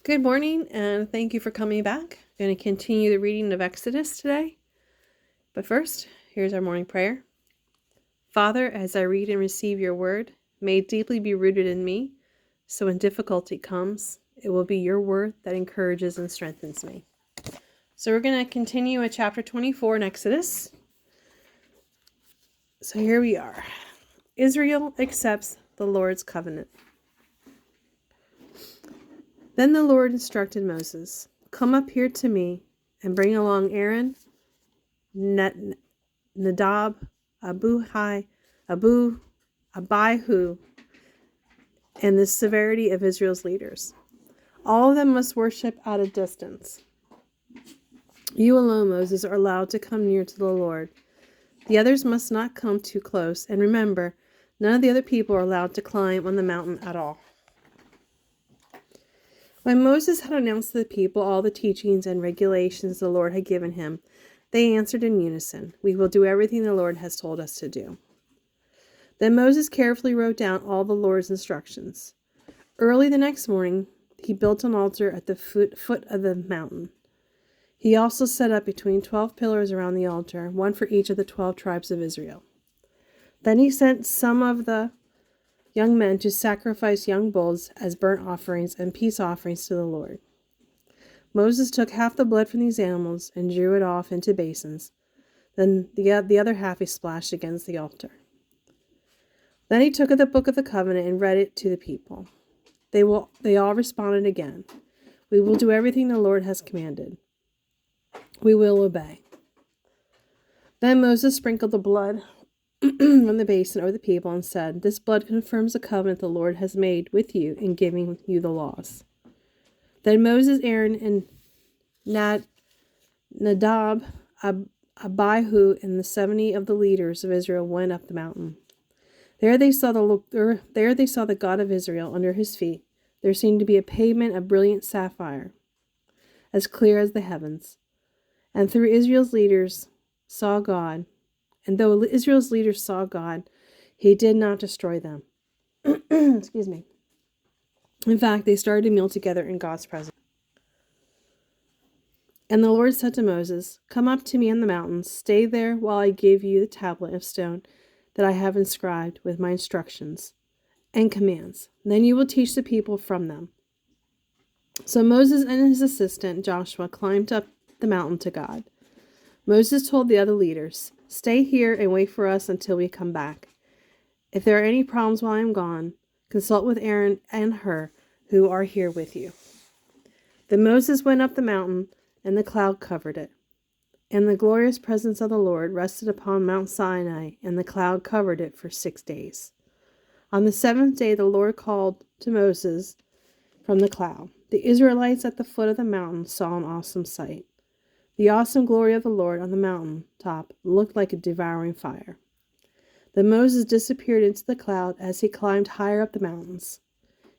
Good morning, and thank you for coming back. I'm going to continue the reading of Exodus today. But first, here's our morning prayer. Father, as I read and receive your word, may it deeply be rooted in me, so when difficulty comes, it will be your word that encourages and strengthens me. So we're going to continue at chapter 24 in Exodus. So here we are. Israel accepts the Lord's covenant. Then the Lord instructed Moses, "Come up here to me and bring along Aaron, Nadab, Abihu, and the severity of Israel's leaders. All of them must worship at a distance. You alone, Moses, are allowed to come near to the Lord. The others must not come too close, and remember, none of the other people are allowed to climb on the mountain at all." When Moses had announced to the people all the teachings and regulations the Lord had given him, they answered in unison, "We will do everything the Lord has told us to do." Then Moses carefully wrote down all the Lord's instructions. Early the next morning, he built an altar at the foot of the mountain. He also set up between 12 pillars around the altar, one for each of the 12 tribes of Israel. Then he sent some of the young men to sacrifice young bulls as burnt offerings and peace offerings to the Lord. Moses took half the blood from these animals and drew it off into basins. Then the other half he splashed against the altar. Then he took the book of the covenant and read it to the people. They all responded again, "We will do everything the Lord has commanded. We will obey." Then Moses sprinkled the blood from the basin over the people and said, "This blood confirms the covenant the Lord has made with you in giving you the laws." Then Moses, Aaron, and Nadab, Abihu, and the 70 of the leaders of Israel went up the mountain. There they saw the God of Israel under his feet. There seemed to be a pavement of brilliant sapphire, as clear as the heavens. And though Israel's leaders saw God, he did not destroy them. Excuse me. In fact, they started to meal together in God's presence. And the Lord said to Moses, "Come up to me on the mountain, stay there while I give you the tablet of stone that I have inscribed with my instructions and commands. Then you will teach the people from them." So Moses and his assistant Joshua climbed up the mountain to God. Moses told the other leaders, "Stay here and wait for us until we come back. If there are any problems while I am gone, consult with Aaron and Hur, who are here with you." Then Moses went up the mountain, and the cloud covered it. And the glorious presence of the Lord rested upon Mount Sinai, and the cloud covered it for 6 days. On the 7th day, the Lord called to Moses from the cloud. The Israelites at the foot of the mountain saw an awesome sight. The awesome glory of the Lord on the mountain top looked like a devouring fire. Then Moses disappeared into the cloud as he climbed higher up the mountains.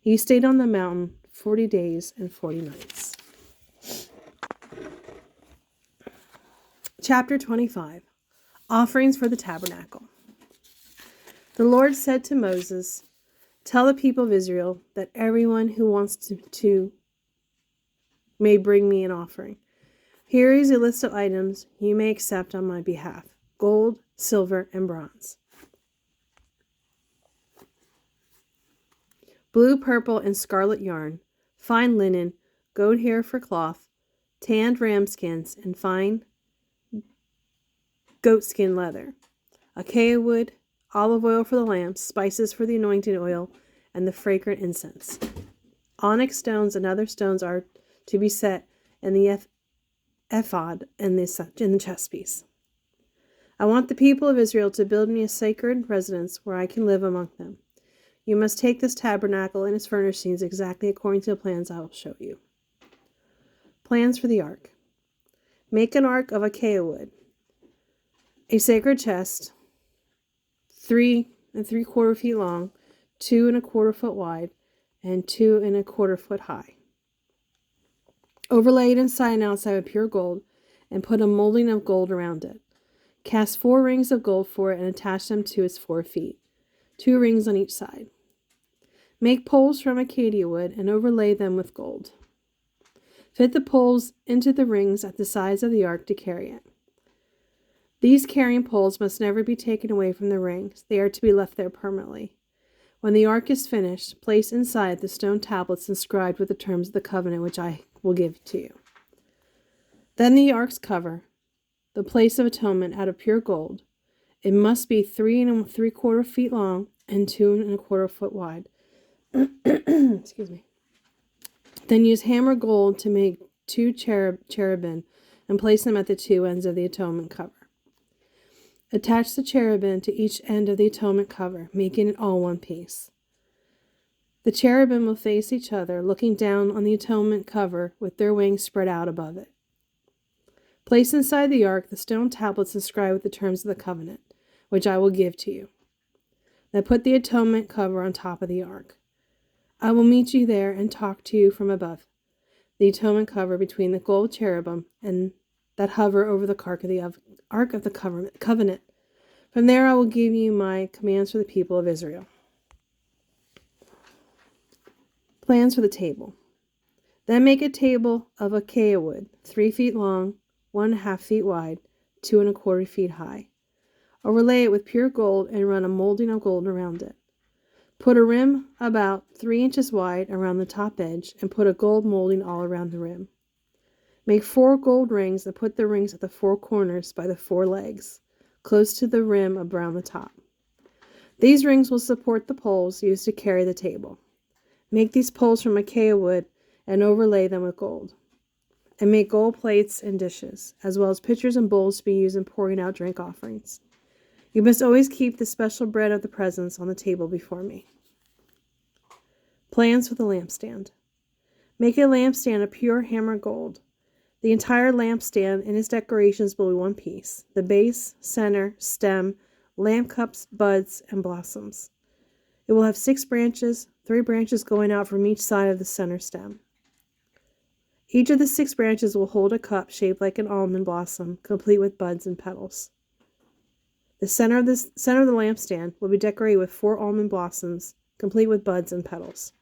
He stayed on the mountain 40 days and 40 nights. Chapter 25. Offerings for the Tabernacle. The Lord said to Moses, "Tell the people of Israel that everyone who wants to may bring me an offering. Here is a list of items you may accept on my behalf: gold, silver, and bronze, blue, purple, and scarlet yarn, fine linen, goat hair for cloth, tanned ram skins, and fine goatskin leather, acacia wood, olive oil for the lamps, spices for the anointing oil, and the fragrant incense. Onyx stones and other stones are to be set in the ephod and the chest piece. I want the people of Israel to build me a sacred residence where I can live among them. You must take this tabernacle and its furnishings exactly according to the plans I will show you." Plans for the ark. Make an ark of acacia wood. A sacred chest, 3 3/4 feet long, 2 1/4 foot wide, and 2 1/4 foot high. Overlay it inside and outside with pure gold, and put a molding of gold around it. Cast 4 rings of gold for it and attach them to its 4 feet, 2 rings on each side. Make poles from acacia wood and overlay them with gold. Fit the poles into the rings at the sides of the ark to carry it. These carrying poles must never be taken away from the rings. They are to be left there permanently. When the ark is finished, place inside the stone tablets inscribed with the terms of the covenant which I will give to you. Then the ark's cover, the place of atonement, out of pure gold. It must be 3 3/4 feet long and 2 1/4 foot wide. Excuse me. Then use hammer gold to make 2 cherubim and place them at the 2 ends of the atonement cover. Attach the cherubim to each end of the atonement cover, making it all one piece. The cherubim will face each other, looking down on the atonement cover with their wings spread out above it. Place inside the ark the stone tablets inscribed with the terms of the covenant, which I will give to you. Then put the atonement cover on top of the ark. I will meet you there and talk to you from above the atonement cover between the gold cherubim and that hover over the ark of the covenant. From there I will give you my commands for the people of Israel. Plans for the table. Then make a table of acacia wood, 3 feet long, 1 1/2 feet wide, 2 1/4 feet high. Overlay it with pure gold and run a molding of gold around it. Put a rim about 3 inches wide around the top edge and put a gold molding all around the rim. Make 4 gold rings and put the rings at the 4 corners by the 4 legs, close to the rim around the top. These rings will support the poles used to carry the table. Make these poles from acacia wood and overlay them with gold. And make gold plates and dishes, as well as pitchers and bowls to be used in pouring out drink offerings. You must always keep the special bread of the presence on the table before me. Plans for the lampstand. Make a lampstand of pure hammered gold. The entire lampstand and its decorations will be one piece: the base, center, stem, lamp cups, buds, and blossoms. It will have 6 branches, 3 branches going out from each side of the center stem. Each of the 6 branches will hold a cup shaped like an almond blossom, complete with buds and petals. The center of the lampstand will be decorated with 4 almond blossoms, complete with buds and petals.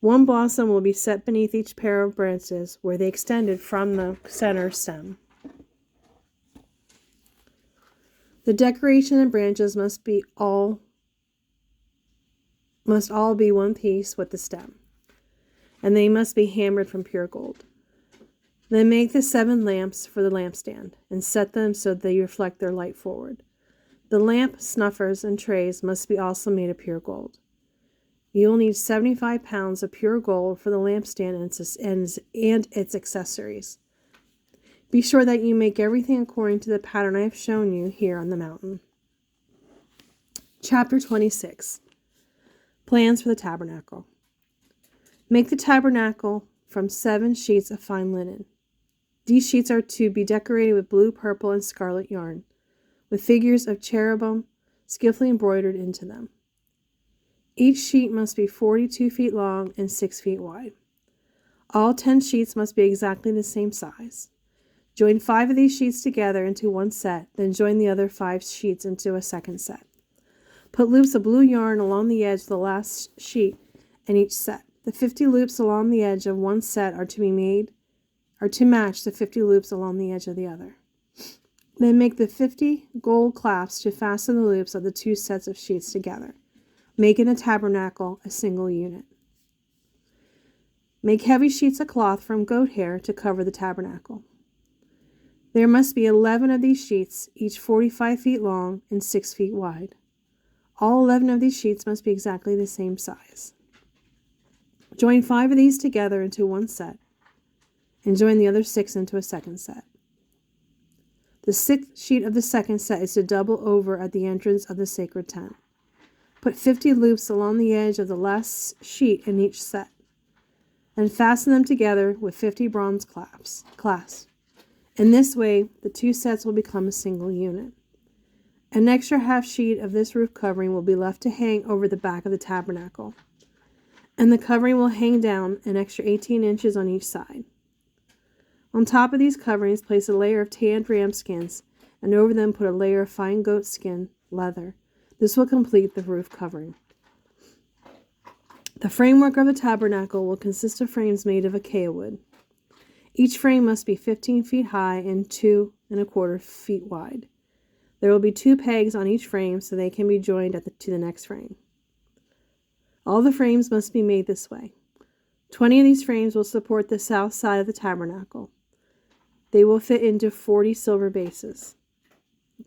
1 blossom will be set beneath each pair of branches where they extended from the center stem. The decoration and branches must all be one piece with the stem, and they must be hammered from pure gold. Then make the 7 lamps for the lampstand and set them so they reflect their light forward. The lamp snuffers and trays must be also made of pure gold. You will need 75 pounds of pure gold for the lampstand and its accessories. Be sure that you make everything according to the pattern I have shown you here on the mountain. Chapter 26. Plans for the tabernacle. Make the tabernacle from 7 sheets of fine linen. These sheets are to be decorated with blue, purple, and scarlet yarn, with figures of cherubim skillfully embroidered into them. Each sheet must be 42 feet long and 6 feet wide. All 10 sheets must be exactly the same size. Join 5 of these sheets together into one set, then join the other 5 sheets into a second set. Put loops of blue yarn along the edge of the last sheet in each set. The 50 loops along the edge of one set are to match the 50 loops along the edge of the other. Then make the 50 gold clasps to fasten the loops of the 2 sets of sheets together, making the tabernacle a single unit. Make heavy sheets of cloth from goat hair to cover the tabernacle. There must be 11 of these sheets, each 45 feet long and 6 feet wide. All 11 of these sheets must be exactly the same size. Join 5 of these together into one set, and join the other 6 into a second set. The 6th sheet of the second set is to double over at the entrance of the sacred tent. Put 50 loops along the edge of the last sheet in each set, and fasten them together with 50 bronze clasps. In this way, the 2 sets will become a single unit. An extra half sheet of this roof covering will be left to hang over the back of the tabernacle, and the covering will hang down an extra 18 inches on each side. On top of these coverings, place a layer of tanned ram skins, and over them put a layer of fine goat skin leather. This will complete the roof covering. The framework of the tabernacle will consist of frames made of acacia wood. Each frame must be 15 feet high and 2¼ feet wide. There will be 2 pegs on each frame so they can be joined to the next frame. All the frames must be made this way. 20 of these frames will support the south side of the tabernacle. They will fit into 40 silver bases,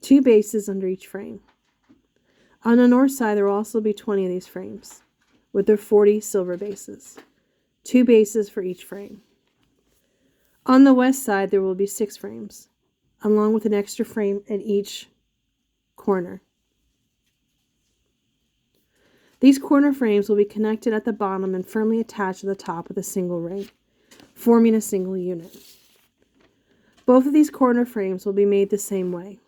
2 bases under each frame. On the north side, there will also be 20 of these frames, with their 40 silver bases, 2 bases for each frame. On the west side, there will be 6 frames, along with an extra frame at each corner. These corner frames will be connected at the bottom and firmly attached to the top with a single ring, forming a single unit. Both of these corner frames will be made the same way.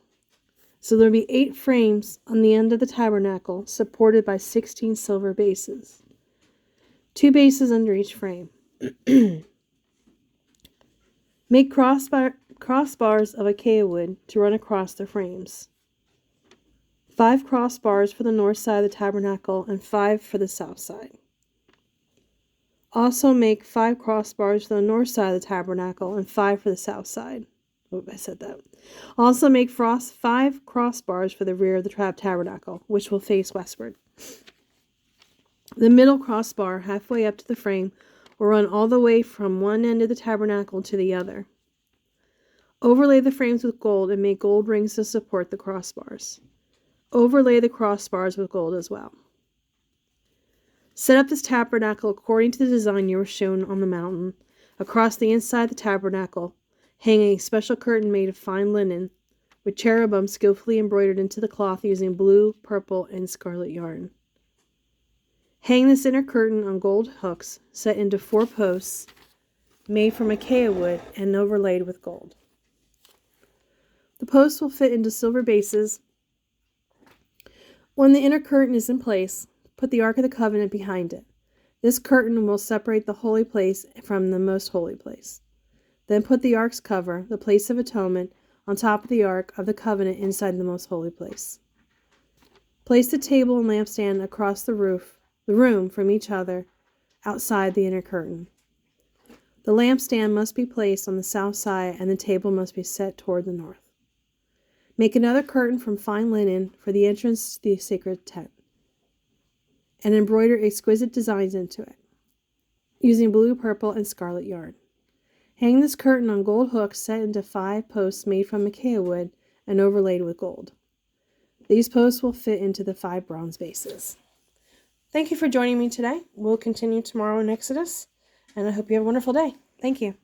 So there will be 8 frames on the end of the tabernacle, supported by 16 silver bases, 2 bases under each frame. Make crossbars of acacia wood to run across the frames. 5 crossbars for the north side of the tabernacle and 5 for the south side. Also make 5 crossbars for the north side of the tabernacle and 5 for the south side. Oh, I said that. Also make 5 crossbars for the rear of the tabernacle, which will face westward. The middle crossbar, halfway up to the frame, will run all the way from one end of the tabernacle to the other. Overlay the frames with gold and make gold rings to support the crossbars. Overlay the crossbars with gold as well. Set up this tabernacle according to the design you were shown on the mountain. Across the inside of the tabernacle, hang a special curtain made of fine linen, with cherubim skillfully embroidered into the cloth using blue, purple, and scarlet yarn. Hang this inner curtain on gold hooks set into 4 posts made from acacia wood and overlaid with gold. The posts will fit into silver bases. When the inner curtain is in place, put the Ark of the Covenant behind it. This curtain will separate the holy place from the most holy place. Then put the Ark's cover, the place of atonement, on top of the Ark of the Covenant inside the most holy place. Place the table and lampstand across the room from each other outside the inner curtain. The lampstand must be placed on the south side and the table must be set toward the north. Make another curtain from fine linen for the entrance to the sacred tent, and embroider exquisite designs into it, using blue, purple, and scarlet yarn. Hang this curtain on gold hooks set into 5 posts made from acacia wood and overlaid with gold. These posts will fit into the 5 bronze bases. Thank you for joining me today. We'll continue tomorrow in Exodus, and I hope you have a wonderful day. Thank you.